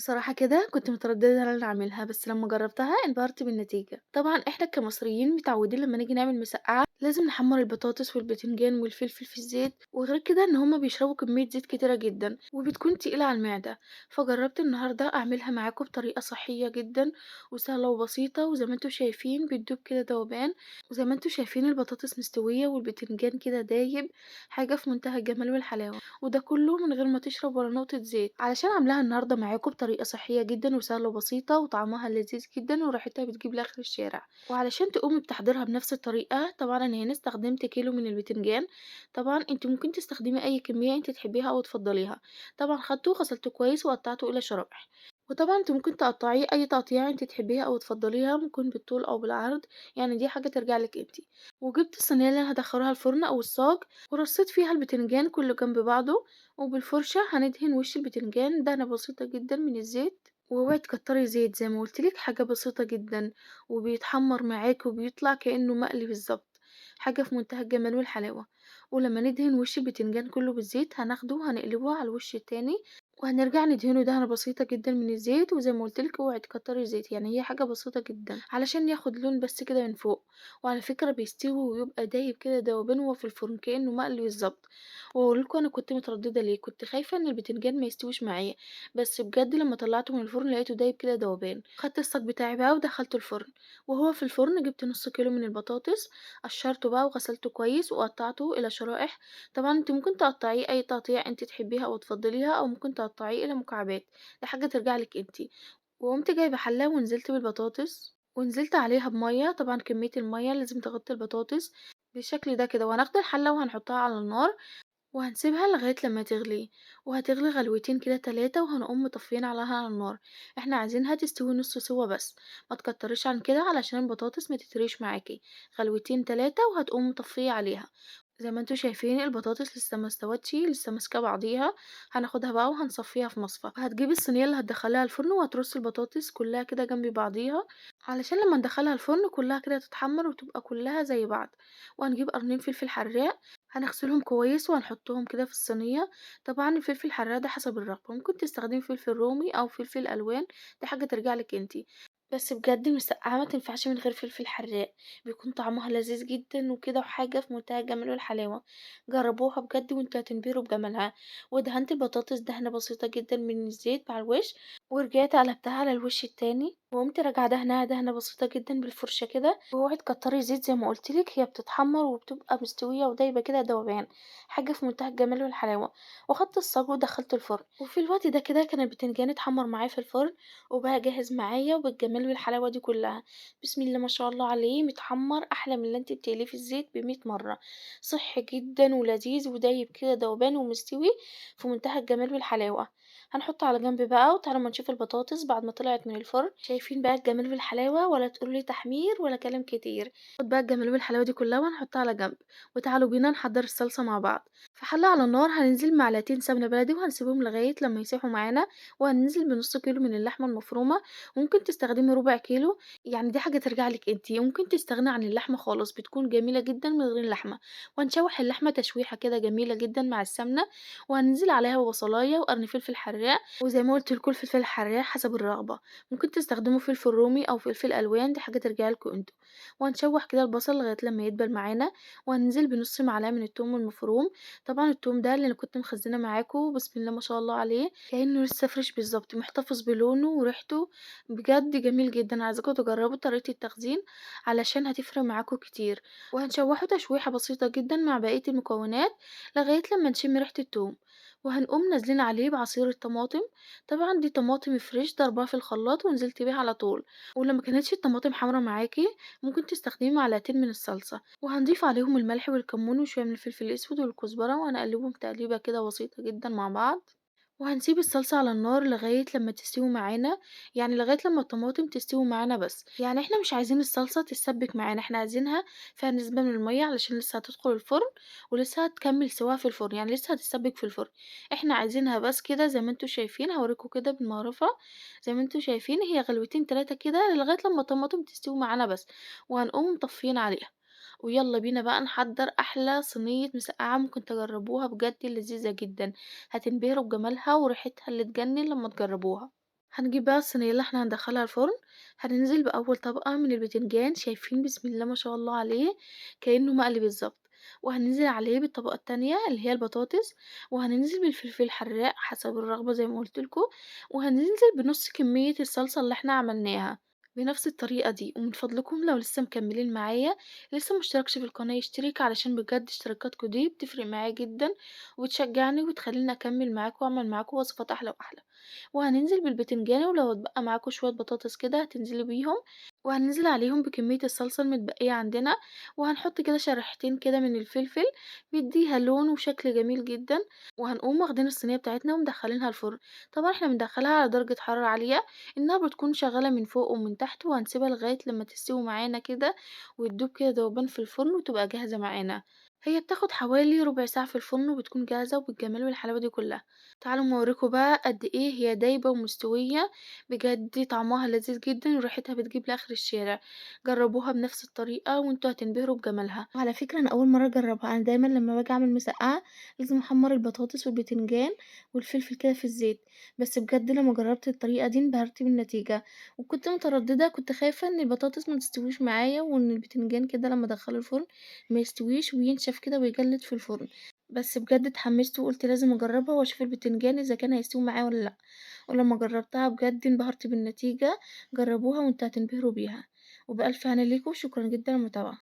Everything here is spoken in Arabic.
بصراحة كده كنت مترددة إن أنا أعملها، بس لمّا جرّبتها انبهرت بالنتيجة. طبعًا إحنا كمصريين متعودين لمّا نيجي نعمل مسقعة لازم نحمّر البطاطس والبتنجان والفلفل في الزيت، وغير كده إن هُم بيشربوا كمية زيت كتيرة جدًا، وبتكون تقيلة على المعدة. فجرّبت النهارده أعملها معاكم بطريقة صحية جدًا وسهلة وبسيطة، وزي ما أنتم شايفين بتدوب كده دوبان، وزي ما أنتم شايفين البطاطس مستوية والبتنجان كده دايب، حاجة في منتهى الجمال والحلاوة. وده كله من غير ما تشرب ولا نقطة زيت، علشان عاملاها النهارده معاكم بطريقة صحية جدا وسهلة وبسيطة وطعمها لذيذ جدا وريحتها بتجيب لآخر الشارع. وعلشان تقومي بتحضيرها بنفس الطريقة، طبعا انا هنا استخدمت كيلو من البتنجان. طبعا انت ممكن تستخدمي اي كمية انت تحبيها او تفضليها. طبعا خدته وغسلته كويس وقطعته الى شرائح. وطبعا انت ممكن تقطعيه اي تقطيعة انت تحبيها او تفضليها، ممكن بالطول او بالعرض، يعني دي حاجة ترجع لك انت. وجبت الصينية اللي انا هدخلها الفرن او الصاج، ورصيت فيها البتنجان كله جنب بعضه، وبالفرشة هندهن وش البتنجان دهنة بسيطة جدا من الزيت. واوعي تكتري زيت، زي ما قلتلك حاجة بسيطة جدا، وبيتحمر معاكي وبيطلع كأنه مقلي بالظبط، حاجة في منتهى الجمال والحلاوة. ولما ندهن وش البتنجان كله بالزيت هناخده وهنقلبه على الوش التاني، وهنرجع ندهنه دهنة بسيطة جدا من الزيت. وزي ما قلتلك اوعي تكتري زيت، يعني هي حاجة بسيطة جدا علشان ياخد لون بس كده من فوق. وعلى فكرة بيستوي ويبقى دايب كده دوبان وهو في الفرن كأنه مقلي بالظبط. واقول لكم انا كنت متردده ليه، كنت خايفه ان البتنجان ما يستويش معايا، بس بجد لما طلعته من الفرن لقيته دايب كده دوبان. خدت الصاج بتاعي بقى ودخلته الفرن، وهو في الفرن جبت نص كيلو من البطاطس، قشرته بقى وغسلته كويس وقطعته الى شرائح. طبعا انت ممكن تقطعيه اي تقطيع انت تحبيها او تفضليها، او ممكن تقطعيه الى مكعبات، دي حاجه ترجع لك انت. وقمت جايبه حله ونزلت بالبطاطس، ونزلت عليها بميه. طبعا كميه الميه لازم تغطي البطاطس بالشكل ده كده. وهناخد الحله وهنحطها على النار، وهنسيبها لغاية لما تغلي، وهتغلي غلوتين كده 3، وهنقوم مطفيين على النار. احنا عايزينها تستوي نص سوا بس، ما تكتريش عن كده علشان البطاطس ما تتريش معاكي. غلوتين 3 وهتقوم مطفية عليها. زي ما انتوا شايفين البطاطس لسه ما استوتش، لسه ماسكه بعضيها. هناخدها بقى وهنصفيها في مصفى. هتجيبي الصينيه اللي هتدخليها الفرن وهترصي البطاطس كلها كده جنب بعضيها، علشان لما ندخلها الفرن كلها كده تتحمر وتبقى كلها زي بعض. وهنجيب قرنين فلفل حراق، هنغسلهم كويس وهنحطهم كده في الصينية. طبعا الفلفل الحراق ده حسب الرغبة، ممكن تستخدمي فلفل رومي أو فلفل ألوان، دي حاجة ترجعلك انتي. بس بجد المسقعة ما تنفعش من غير فلفل حراق، بيكون طعمها لذيذ جدا وكده، وحاجة في منتهى الجمال والحلاوة. جربوها بجد وانتوا هتنبهروا بجمالها. ودهنت البطاطس دهنة بسيطة جدا من الزيت مع الوش، ورجعت قلبتها على الوش التاني، وقمت راجعة دهنها دهنة بسيطة جدا بالفرشة كده. واوعي تكتري زيت، زي ما قلتلك هي بتتحمر وبتبقى مستوية ودايبة كده دوبان، حاجة في منتهى الجمال والحلاوة. واخدت الصاج ودخلته الفرن، وفي الوقت ده كده كان البتنجان اتحمر معايا في الفرن، وبقى جاهز معايا وبالجمال والحلاوة دي كلها. بسم الله ما شاء الله عليه، متحمر احلى من اللي انت بتقليه في الزيت بمية مرة. صحي جدا ولذيذ ودايب كده دوبان ومستوي في منتهى الجمال والحلاوة. هنحطه على جنب بقى، وتعالوا ما نشوف البطاطس بعد ما طلعت من الفرن. شايفين بقى الجمال والحلاوة، ولا تقولوا لي تحمير ولا كلام كتير. خد بقى الجمال والحلاوة دي كلها وهنحطها على جنب. وتعالوا بينا نحضر الصلصة مع بعض. في حلة على النار هننزل معلقتين سمنة بلدي وهنسيبهم لغاية لما يسيحوا معانا. وهننزل بنص كيلو من اللحمة المفرومة، ممكن تستخدمي ربع كيلو، يعني دي حاجة ترجع لك انتي. ممكن تستغني عن اللحمة خالص، بتكون جميلة جدا من غير اللحمة. وهنشوح اللحمة تشويحة كده جميلة جدا مع السمنة. وهننزل عليها ببصلاية وقرن فلفل حراق، وزي ما قلت لكم الفلفل الحراق حسب الرغبة، ممكن تستخدموا فلفل رومي او فلفل الوان، دي حاجة ترجع لكم انتوا. وهنشوح كده البصل لغاية لما يدبل معانا. وهننزل بنص معلقة من التوم المفروم. طبعا التوم ده اللي انا كنت مخزنه معاكم، بسم الله ما شاء الله عليه، كأنه لسه فريش بالظبط، محتفظ بلونه وريحته، بجد جميل جدا. عايزاكم تجربوا طريقة التخزين علشان هتفرق معاكم كتير. وهنشوحه تشويحة بسيطة جدا مع بقية المكونات لغاية لما نشم ريحة التوم. وهنقوم نازلين عليه بعصير الطماطم. طبعا دي طماطم فريش ضربها في الخلاط ونزلت بيها على طول. ولما كانتش الطماطم حمرا معاكي، ممكن تستخدمي معلقتين من الصلصة، وهنضيف عليهم الملح والكمون وشوية من الفلفل الأسود والكزبرة، وهنقلبهم تقليبة كده بسيطة جدا مع بعض. وهنسيب الصلصة على النار لغاية لما تستوي معانا، يعني لغاية لما الطماطم تستوي معانا بس، يعني احنا مش عايزين الصلصة تتسبك معانا، احنا عايزينها فيها نسبة من المية علشان لسه هتدخل الفرن، ولسه هتكمل سواها في الفرن، يعني لسه هتتسبك في الفرن. احنا عايزينها بس كده زي ما انتوا شايفين، هوريكم كده بالمعرفة. زي ما انتوا شايفين هي غلوتين 3 كده لغاية لما الطماطم تستوي معانا بس، وهنقوم مطفيين عليها. ويلا بينا بقى نحضر احلى صينية مسقعة ممكن تجربوها، بجد لذيذة جدا، هتنبهروا بجمالها وريحتها اللي تجنن لما تجربوها. هنجيب بقى الصينية اللي إحنا هندخّلها الفرن، هننزل بأول طبقة من البتنجان شايفين بسم الله ما شاء الله عليه كأنه مقلي بالضبط، وهننزل عليه بالطبقة التانية اللي هي البطاطس، وهننزل بالفلفل الحراق حسب الرغبة زي ما قُلت لكم، وهننزل بنُص كمية الصلصة اللي إحنا عملناها، بنفس الطريقة دي. ومن فضلكم لو لسه مكملين معايا لسه ما اشتركش في القناة يشترك علشان بجد اشتراكاتكم دي بتفرق معايا جدًا، وبتشجعني وبتخلّيني أكمل معاكم وأعمل معاكم وصفات أحلى وأحلى. وهننزل بالبتنجان ولو اتبقى معاكم شوية بطاطس كده هتنزلي بيهم، وهننزل عليهم بكمية الصلصة المتبقية عندنا، وهنحط كده شريحتين كده من الفلفل بيديها لون وشكل جميل جدا. وهنقوم واخدين الصينية بتاعتنا ومدخلينها الفرن. طبعا احنا بندخلها على درجة حرارة عالية، انها بتكون شغالة من فوق ومن تحت، وهنسيبها لغاية لما تستوي معانا كده وتدوب كده دوبان في الفرن وتبقى جاهزة معانا. هي بتاخد حوالي ربع ساعة في الفرن وبتكون جاهزة وبالجمال والحلاوة دي كلها. تعالوا أما اوريكم بقى قد ايه هي دايبة ومستوية، بجد طعمها لذيذ جدا وريحتها بتجيب لاخر الشارع. جربوها بنفس الطريقة وانتوا هتنبهروا بجمالها. وعلى فكرة انا اول مرة اجربها، انا دايما لما باجي اعمل مسقعة لازم احمر البطاطس والبتنجان والفلفل كده في الزيت، بس بجد لما جربت الطريقة دي انبهرت بالنتيجة. وكنت مترددة، كنت خايفة ان البطاطس ما تستويش معايا وان البتنجان كده لما ادخله الفرن ما يستويش وينشف كده ويجلد في الفرن. بس بجد اتحمست وقلت لازم اجربها واشوف البتنجان اذا كان هيستوي معايا ولا لا. ولما جربتها بجد انبهرت بالنتيجة. جربوها وانتوا هتنبهروا بيها. وبألف هنا ليكم، شكرا جدا للمتابعة.